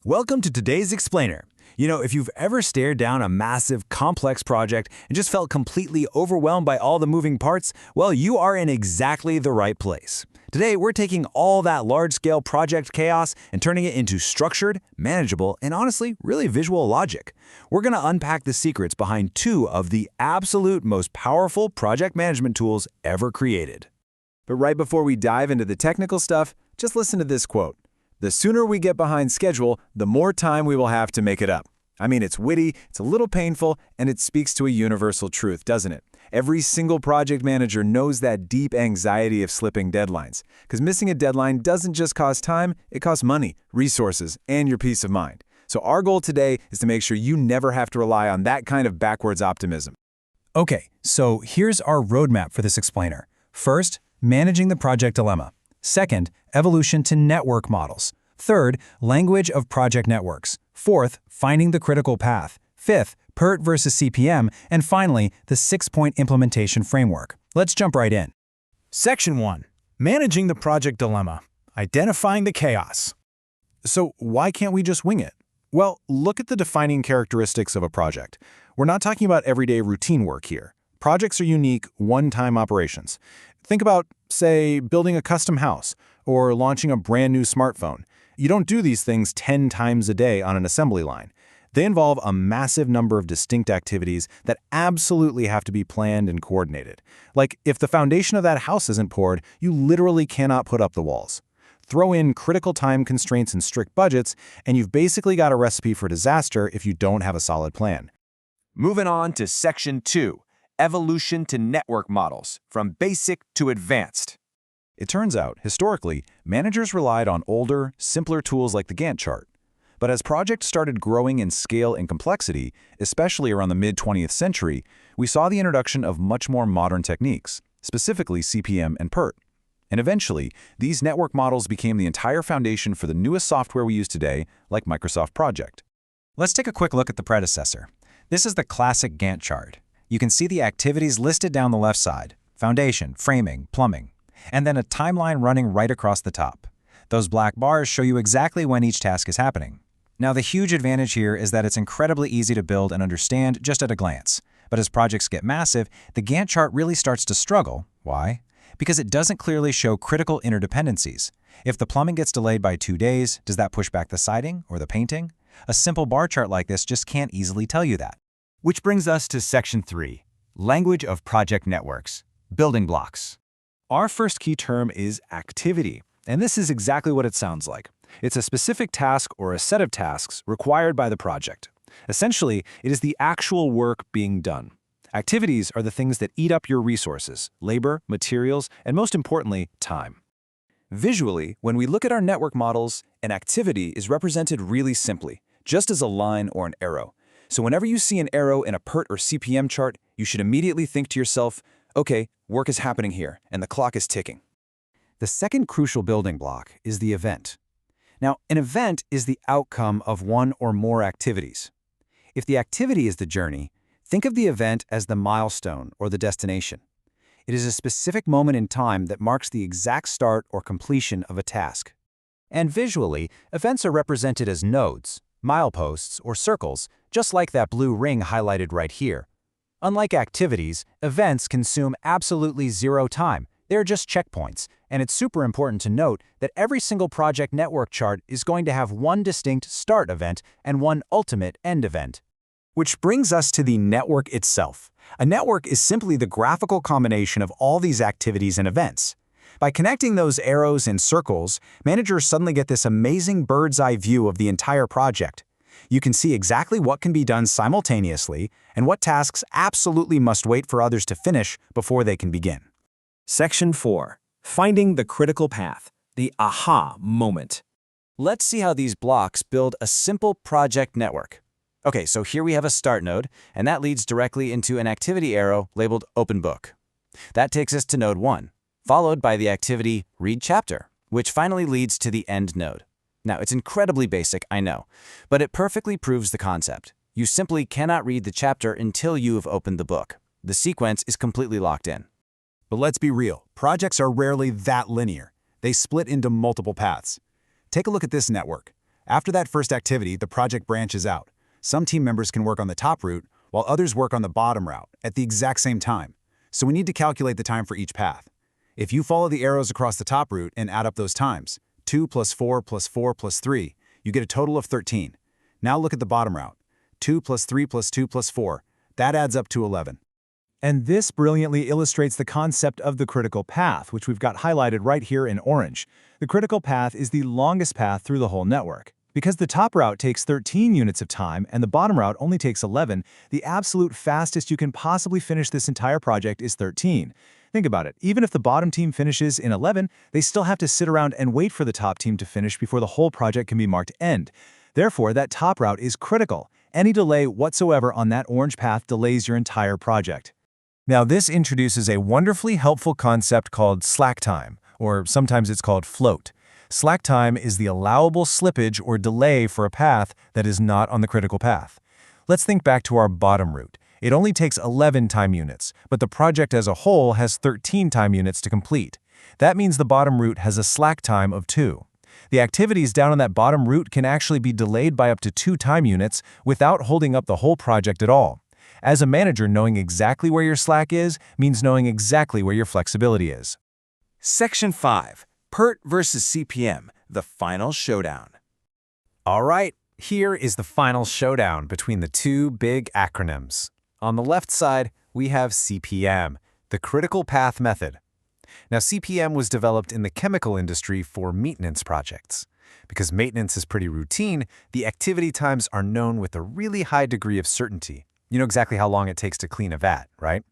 Welcome to today's explainer. If you've ever stared down a massive, complex project and just felt completely overwhelmed by all the moving parts, well, you are in exactly the right place. Today, we're taking all that large-scale project chaos and turning it into structured, manageable, and honestly, really visual logic. We're going to unpack the secrets behind two of the absolute most powerful project management tools ever created. But right before we dive into the technical stuff, just listen to this quote. The sooner we get behind schedule, the more time we will have to make it up. I mean, it's witty, it's a little painful, and it speaks to a universal truth, doesn't it? Every single project manager knows that deep anxiety of slipping deadlines. Because missing a deadline doesn't just cost time, it costs money, resources, and your peace of mind. So our goal today is to make sure you never have to rely on that kind of backwards optimism. Okay, so here's our roadmap for this explainer. First, managing the project dilemma. Second, evolution to network models. Third, language of project networks. Fourth, finding the critical path. Fifth, Pert versus CPM. And finally, the 6-point implementation framework. Let's jump right in. Section 1. Managing the project dilemma. Identifying the chaos. So why can't we just wing it? Well, look at the defining characteristics of a project. We're not talking about everyday routine work here. Projects are unique, one-time operations. Think about, say, building a custom house or launching a brand new smartphone. You don't do these things 10 times a day on an assembly line. They involve a massive number of distinct activities that absolutely have to be planned and coordinated. Like, if the foundation of that house isn't poured, you literally cannot put up the walls. Throw in critical time constraints and strict budgets, and you've basically got a recipe for disaster if you don't have a solid plan. Moving on to Section 2. Evolution to network models, from basic to advanced. It turns out, historically, managers relied on older, simpler tools like the Gantt chart. But as projects started growing in scale and complexity, especially around the mid-20th century, we saw the introduction of much more modern techniques, specifically CPM and Pert. And eventually, these network models became the entire foundation for the newest software we use today, like Microsoft Project. Let's take a quick look at the predecessor. This is the classic Gantt chart. You can see the activities listed down the left side: foundation, framing, plumbing, and then a timeline running right across the top. Those black bars show you exactly when each task is happening. Now, the huge advantage here is that it's incredibly easy to build and understand just at a glance. But as projects get massive, the Gantt chart really starts to struggle. Why? Because it doesn't clearly show critical interdependencies. If the plumbing gets delayed by 2 days, does that push back the siding or the painting? A simple bar chart like this just can't easily tell you that. Which brings us to Section 3, Language of Project Networks, Building Blocks. Our first key term is activity, and this is exactly what it sounds like. It's a specific task or a set of tasks required by the project. Essentially, it is the actual work being done. Activities are the things that eat up your resources, labor, materials, and most importantly, time. Visually, when we look at our network models, an activity is represented really simply, just as a line or an arrow. So whenever you see an arrow in a Pert or CPM chart, you should immediately think to yourself, okay, work is happening here, and the clock is ticking. The second crucial building block is the event. Now, an event is the outcome of one or more activities. If the activity is the journey, think of the event as the milestone or the destination. It is a specific moment in time that marks the exact start or completion of a task. And visually, events are represented as nodes, mileposts, or circles, just like that blue ring highlighted right here. Unlike activities, events consume absolutely zero time. They're just checkpoints, and it's super important to note that every single project network chart is going to have one distinct start event and one ultimate end event. Which brings us to the network itself. A network is simply the graphical combination of all these activities and events. By connecting those arrows and circles, managers suddenly get this amazing bird's-eye view of the entire project. You can see exactly what can be done simultaneously and what tasks absolutely must wait for others to finish before they can begin. Section 4. Finding the critical path, the aha moment. Let's see how these blocks build a simple project network. Okay, so here we have a start node, and that leads directly into an activity arrow labeled Open Book. That takes us to node 1, followed by the activity Read Chapter, which finally leads to the end node. Now, it's incredibly basic, I know, but it perfectly proves the concept. You simply cannot read the chapter until you have opened the book. The sequence is completely locked in. But let's be real, projects are rarely that linear. They split into multiple paths. Take a look at this network. After that first activity, the project branches out. Some team members can work on the top route, while others work on the bottom route at the exact same time. So we need to calculate the time for each path. If you follow the arrows across the top route and add up those times, 2 plus 4 plus 4 plus 3, you get a total of 13. Now look at the bottom route. 2 plus 3 plus 2 plus 4. That adds up to 11. And this brilliantly illustrates the concept of the critical path, which we've got highlighted right here in orange. The critical path is the longest path through the whole network. Because the top route takes 13 units of time and the bottom route only takes 11, the absolute fastest you can possibly finish this entire project is 13. Think about it. Even if the bottom team finishes in 11, they still have to sit around and wait for the top team to finish before the whole project can be marked end. Therefore, that top route is critical. Any delay whatsoever on that orange path delays your entire project. Now, this introduces a wonderfully helpful concept called slack time, or sometimes it's called float. Slack time is the allowable slippage or delay for a path that is not on the critical path. Let's think back to our bottom route. It only takes 11 time units, but the project as a whole has 13 time units to complete. That means the bottom route has a slack time of 2. The activities down on that bottom route can actually be delayed by up to 2 time units without holding up the whole project at all. As a manager, knowing exactly where your slack is means knowing exactly where your flexibility is. Section 5. Pert versus CPM, the final showdown. All right, here is the final showdown between the two big acronyms. On the left side, we have CPM, the critical path method. Now, CPM was developed in the chemical industry for maintenance projects. Because maintenance is pretty routine, the activity times are known with a really high degree of certainty. You know exactly how long it takes to clean a vat, right?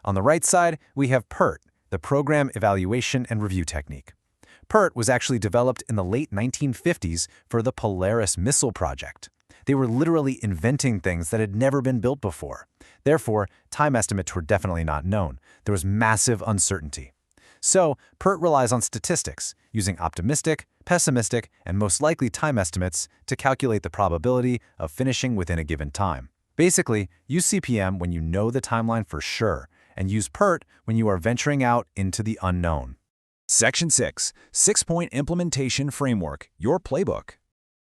On the right side, we have Pert, the program evaluation and review technique. Pert was actually developed in the late 1950s for the Polaris missile project. They were literally inventing things that had never been built before. Therefore, time estimates were definitely not known. There was massive uncertainty. So, Pert relies on statistics, using optimistic, pessimistic, and most likely time estimates to calculate the probability of finishing within a given time. Basically, use CPM when you know the timeline for sure, and use Pert when you are venturing out into the unknown. Section 6. 6-point implementation framework, your playbook.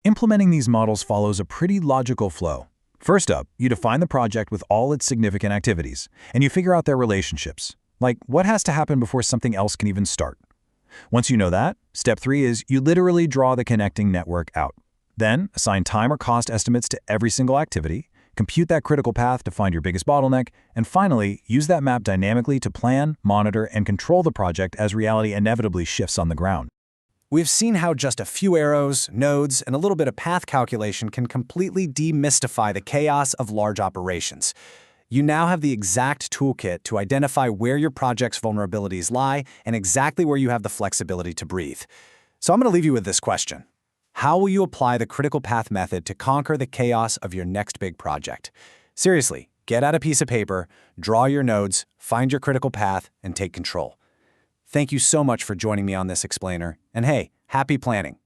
Implementing these models follows a pretty logical flow. First up, you define the project with all its significant activities, and you figure out their relationships. Like, what has to happen before something else can even start? Once you know that, step 3 is you literally draw the connecting network out. Then, assign time or cost estimates to every single activity, compute that critical path to find your biggest bottleneck, and finally, use that map dynamically to plan, monitor, and control the project as reality inevitably shifts on the ground. We've seen how just a few arrows, nodes, and a little bit of path calculation can completely demystify the chaos of large operations. You now have the exact toolkit to identify where your project's vulnerabilities lie and exactly where you have the flexibility to breathe. So I'm going to leave you with this question. How will you apply the critical path method to conquer the chaos of your next big project? Seriously, get out a piece of paper, draw your nodes, find your critical path, and take control. Thank you so much for joining me on this explainer, and hey, happy planning!